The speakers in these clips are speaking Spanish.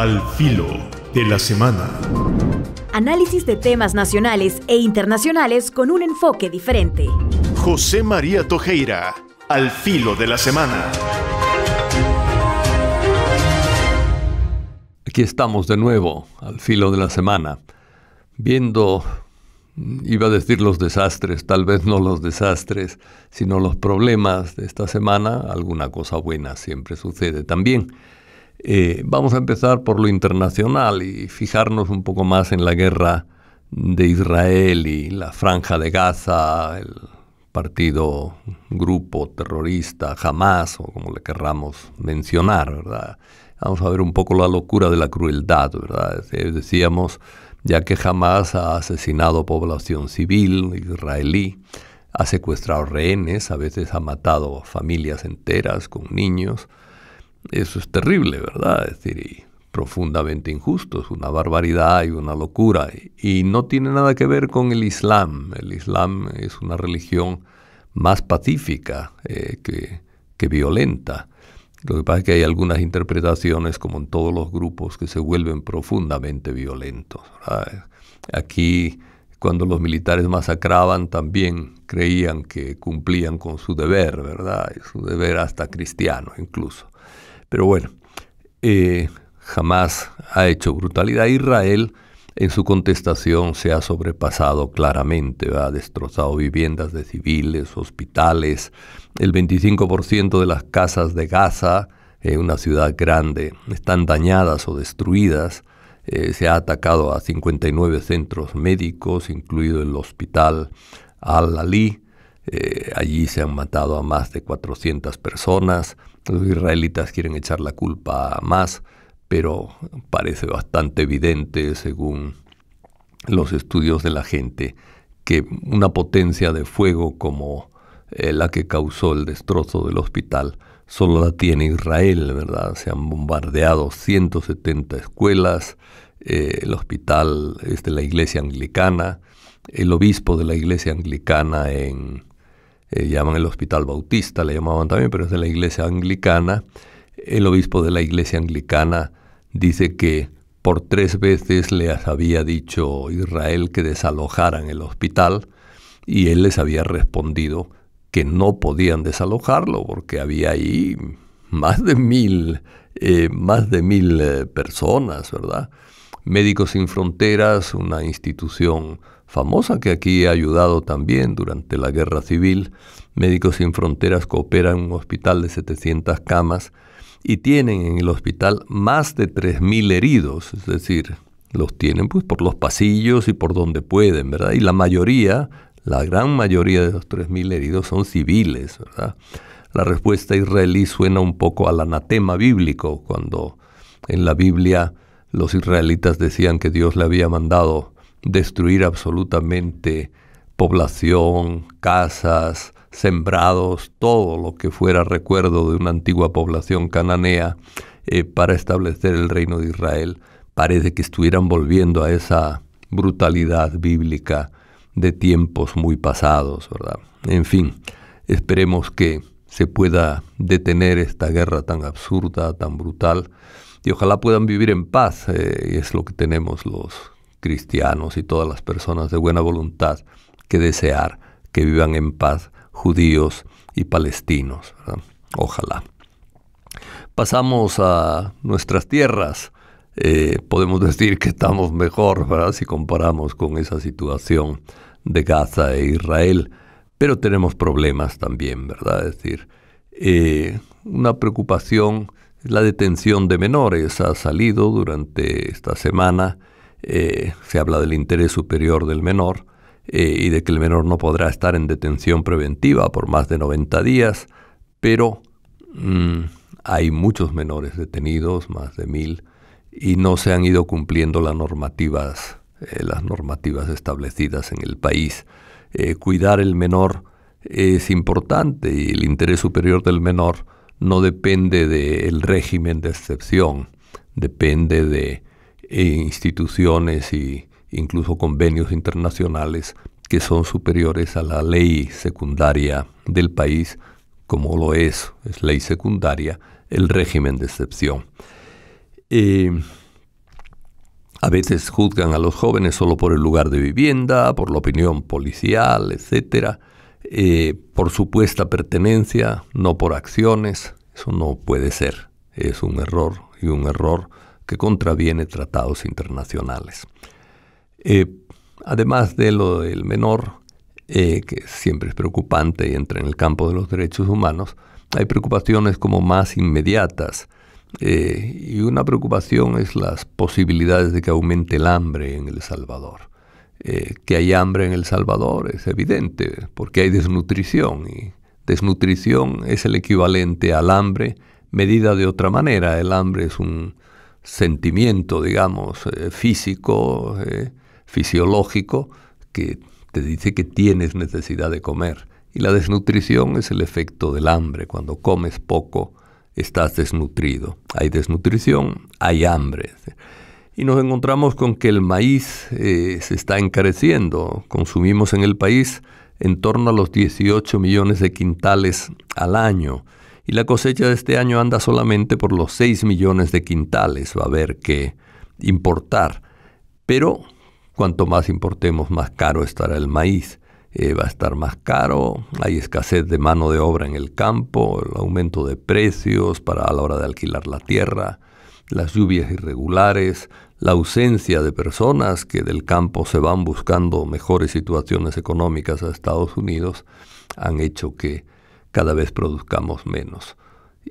Al filo de la semana. Análisis de temas nacionales e internacionales con un enfoque diferente. José María Tojeira, Al filo de la semana. Aquí estamos de nuevo, al filo de la semana, viendo, iba a decir los desastres, tal vez no los desastres, sino los problemas de esta semana. Alguna cosa buena siempre sucede también. Vamos a empezar por lo internacional y fijarnos un poco más en la guerra de Israel y la Franja de Gaza, el grupo terrorista Hamas, o como le querramos mencionar, ¿verdad? Vamos a ver un poco la locura de la crueldad, ¿verdad? Decíamos, ya que Hamas ha asesinado población civil israelí, ha secuestrado rehenes, a veces ha matado familias enteras con niños. Eso es terrible, ¿verdad? Es decir, y profundamente injusto, es una barbaridad y una locura. Y no tiene nada que ver con el Islam. El Islam es una religión más pacífica que violenta. Lo que pasa es que hay algunas interpretaciones, como en todos los grupos, que se vuelven profundamente violentos, ¿verdad? Aquí, cuando los militares masacraban, también creían que cumplían con su deber, ¿verdad? Y su deber hasta cristiano incluso. Pero bueno, Hamas ha hecho brutalidad. Israel, en su contestación, se ha sobrepasado claramente, ha destrozado viviendas de civiles, hospitales. El 25% de las casas de Gaza, una ciudad grande, están dañadas o destruidas. Se ha atacado a 59 centros médicos, incluido el hospital Al-Ali. Allí se han matado a más de 400 personas. Los israelitas quieren echar la culpa a Hamas, pero parece bastante evidente, según los estudios de la gente, que una potencia de fuego como la que causó el destrozo del hospital solo la tiene Israel, ¿verdad? Se han bombardeado 170 escuelas. El hospital es de la iglesia anglicana. El obispo de la iglesia anglicana llaman el Hospital Bautista, le llamaban también, pero es de la iglesia anglicana. El obispo de la iglesia anglicana dice que por 3 veces les había dicho Israel que desalojaran el hospital, y él les había respondido que no podían desalojarlo porque había ahí más de 1,000 personas, ¿verdad? Médicos Sin Fronteras, una institución famosa que aquí ha ayudado también durante la guerra civil. Médicos Sin Fronteras coopera en un hospital de 700 camas y tienen en el hospital más de 3,000 heridos, es decir, los tienen pues por los pasillos y por donde pueden, ¿verdad? Y la gran mayoría de los 3,000 heridos son civiles, ¿verdad? La respuesta israelí suena un poco al anatema bíblico, cuando en la Biblia los israelitas decían que Dios le había mandado destruir absolutamente población, casas, sembrados, todo lo que fuera recuerdo de una antigua población cananea para establecer el reino de Israel. Parece que estuvieran volviendo a esa brutalidad bíblica de tiempos muy pasados, ¿verdad? En fin, esperemos que se pueda detener esta guerra tan absurda, tan brutal, y ojalá puedan vivir en paz. Y es lo que tenemos los cristianos y todas las personas de buena voluntad que desear, que vivan en paz judíos y palestinos, ¿verdad? Ojalá. Pasamos a nuestras tierras. Podemos decir que estamos mejor, ¿verdad?, si comparamos con esa situación de Gaza e Israel, pero tenemos problemas también, ¿verdad? Es decir, una preocupación es la detención de menores. Ha salido durante esta semana. Se habla del interés superior del menor y de que el menor no podrá estar en detención preventiva por más de 90 días, pero hay muchos menores detenidos, más de 1,000, y no se han ido cumpliendo las normativas establecidas en el país. Cuidar el menor es importante, y el interés superior del menor no depende del régimen de excepción, depende de instituciones e incluso convenios internacionales que son superiores a la ley secundaria del país, como lo es ley secundaria, el régimen de excepción. A veces juzgan a los jóvenes solo por el lugar de vivienda, por la opinión policial, etc. Por supuesta pertenencia, no por acciones. Eso no puede ser. Es un error, y un error que contraviene tratados internacionales. Además de lo del menor, que siempre es preocupante y entra en el campo de los derechos humanos, hay preocupaciones como más inmediatas. Y una preocupación es las posibilidades de que aumente el hambre en El Salvador. Que hay hambre en El Salvador es evidente, porque hay desnutrición, y desnutrición es el equivalente al hambre medida de otra manera. El hambre es un sentimiento, digamos, físico, fisiológico, que te dice que tienes necesidad de comer. Y la desnutrición es el efecto del hambre. Cuando comes poco, estás desnutrido. Hay desnutrición, hay hambre. Y nos encontramos con que el maíz se está encareciendo. Consumimos en el país en torno a los 18 millones de quintales al año. Y la cosecha de este año anda solamente por los 6 millones de quintales. Va a haber que importar. Pero cuanto más importemos, más caro estará el maíz. Va a estar más caro, hay escasez de mano de obra en el campo, el aumento de precios a la hora de alquilar la tierra, las lluvias irregulares, la ausencia de personas que del campo se van buscando mejores situaciones económicas a Estados Unidos, han hecho que cada vez produzcamos menos.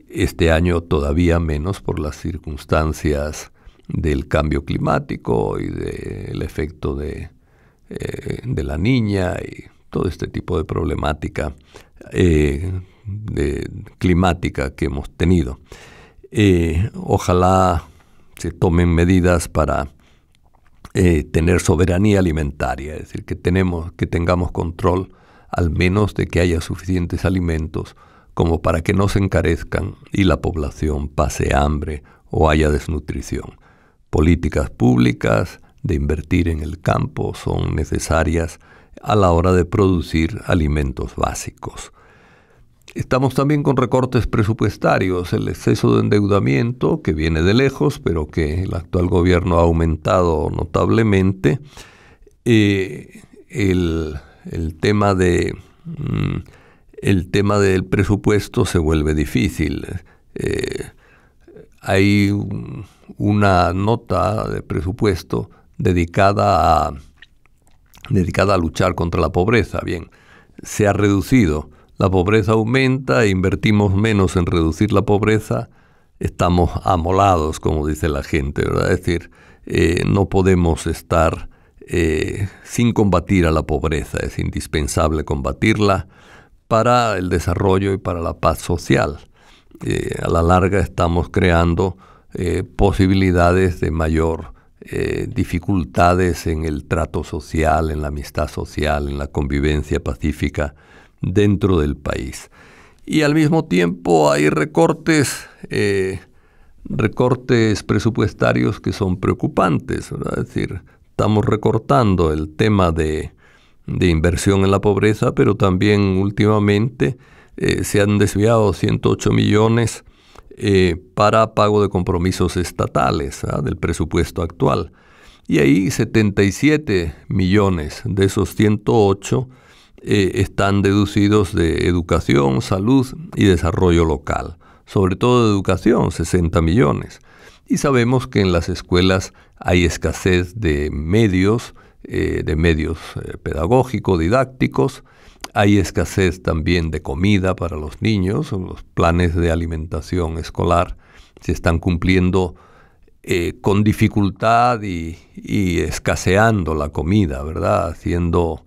Este año todavía menos por las circunstancias del cambio climático y del efecto de la niña y todo este tipo de problemática climática que hemos tenido. Ojalá se tomen medidas para tener soberanía alimentaria, es decir, que tengamos control al menos de que haya suficientes alimentos como para que no se encarezcan y la población pase hambre o haya desnutrición. Políticas públicas de invertir en el campo son necesarias a la hora de producir alimentos básicos. Estamos también con recortes presupuestarios, el exceso de endeudamiento que viene de lejos, pero que el actual gobierno ha aumentado notablemente. El tema del presupuesto se vuelve difícil. Hay una nota de presupuesto dedicada a luchar contra la pobreza. Bien, se ha reducido. La pobreza aumenta e invertimos menos en reducir la pobreza. Estamos amolados, como dice la gente, ¿verdad? Es decir, no podemos estar sin combatir a la pobreza. Es indispensable combatirla para el desarrollo y para la paz social. A la larga estamos creando posibilidades de mayor dificultades en el trato social, en la amistad social, en la convivencia pacífica dentro del país. Y al mismo tiempo hay recortes presupuestarios que son preocupantes, ¿verdad? Es decir, estamos recortando el tema de inversión en la pobreza, pero también últimamente se han desviado 108 millones para pago de compromisos estatales del presupuesto actual. Y ahí 77 millones de esos 108 están deducidos de educación, salud y desarrollo local. Sobre todo de educación, 60 millones. Y sabemos que en las escuelas hay escasez de medios pedagógicos, didácticos. Hay escasez también de comida para los niños. Los planes de alimentación escolar se están cumpliendo con dificultad y escaseando la comida, ¿verdad? Haciendo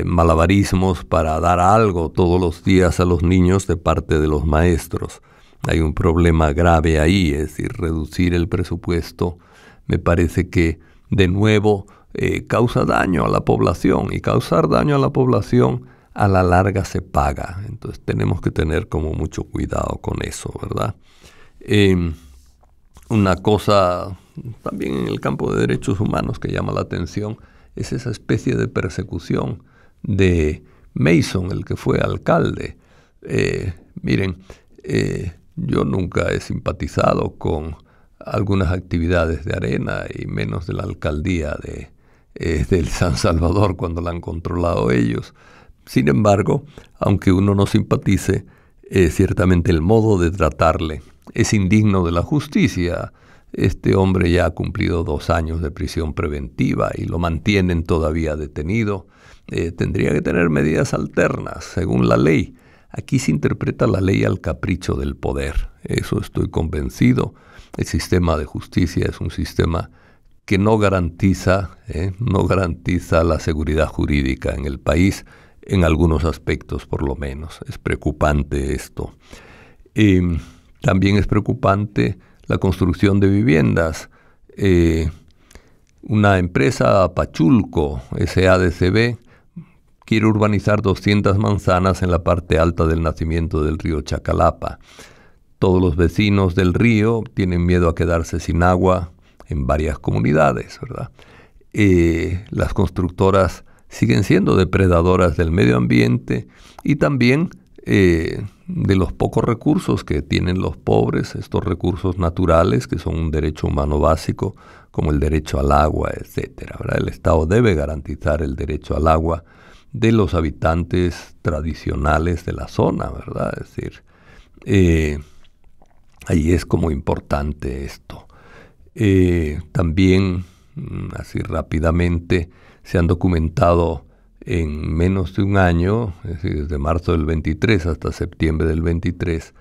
malabarismos para dar algo todos los días a los niños de parte de los maestros. Hay un problema grave ahí, es decir, reducir el presupuesto me parece que de nuevo causa daño a la población, y causar daño a la población a la larga se paga. Entonces tenemos que tener como mucho cuidado con eso, ¿verdad? Una cosa también en el campo de derechos humanos que llama la atención es esa especie de persecución de Mason, el que fue alcalde. Miren, yo nunca he simpatizado con algunas actividades de Arena y menos de la alcaldía del San Salvador cuando la han controlado ellos. Sin embargo, aunque uno no simpatice, ciertamente el modo de tratarle es indigno de la justicia. Este hombre ya ha cumplido 2 años de prisión preventiva y lo mantienen todavía detenido. Tendría que tener medidas alternas, según la ley. Aquí se interpreta la ley al capricho del poder. Eso estoy convencido. El sistema de justicia es un sistema que no garantiza la seguridad jurídica en el país, en algunos aspectos por lo menos. Es preocupante esto. También es preocupante la construcción de viviendas. Una empresa, Pachulco, SADCB, quiere urbanizar 200 manzanas en la parte alta del nacimiento del río Chacalapa. Todos los vecinos del río tienen miedo a quedarse sin agua en varias comunidades, ¿verdad? Las constructoras siguen siendo depredadoras del medio ambiente y también de los pocos recursos que tienen los pobres, estos recursos naturales que son un derecho humano básico, como el derecho al agua, etcétera, ¿verdad? El Estado debe garantizar el derecho al agua de los habitantes tradicionales de la zona, ¿verdad? Es decir, ahí es como importante esto. También, así rápidamente, se han documentado en menos de un año, es decir, desde marzo del 23 hasta septiembre del 23,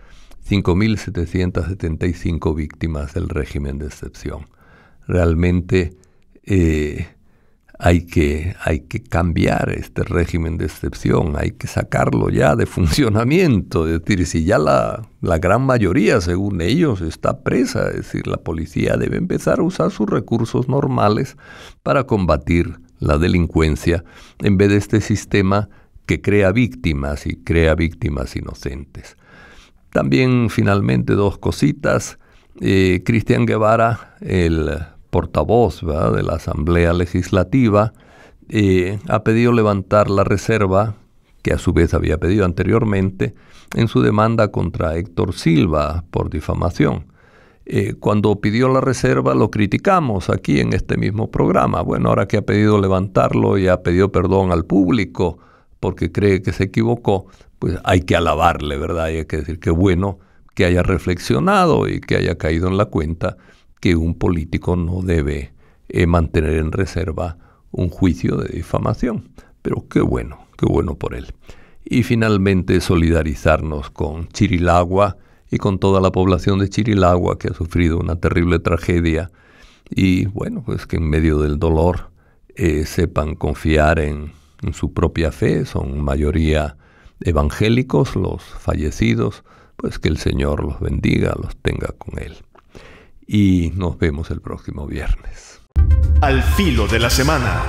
5.775 víctimas del régimen de excepción. Realmente hay que cambiar este régimen de excepción, hay que sacarlo ya de funcionamiento. Es decir, si ya la gran mayoría, según ellos, está presa, es decir, la policía debe empezar a usar sus recursos normales para combatir la delincuencia, en vez de este sistema que crea víctimas y crea víctimas inocentes. También, finalmente, 2 cositas. Cristian Guevara, el portavoz, ¿verdad?, de la Asamblea Legislativa, ha pedido levantar la reserva, que a su vez había pedido anteriormente, en su demanda contra Héctor Silva por difamación. Cuando pidió la reserva lo criticamos aquí en este mismo programa. Bueno, ahora que ha pedido levantarlo y ha pedido perdón al público porque cree que se equivocó, pues hay que alabarle, ¿verdad? Y hay que decir que bueno que haya reflexionado y que haya caído en la cuenta que un político no debe mantener en reserva un juicio de difamación. Pero qué bueno por él. Y finalmente solidarizarnos con Chirilagua y con toda la población de Chirilagua que ha sufrido una terrible tragedia. Y bueno, pues que en medio del dolor sepan confiar en su propia fe. Son mayoría evangélicos los fallecidos, pues que el Señor los bendiga, los tenga con Él. Y nos vemos el próximo viernes. Al filo de la semana.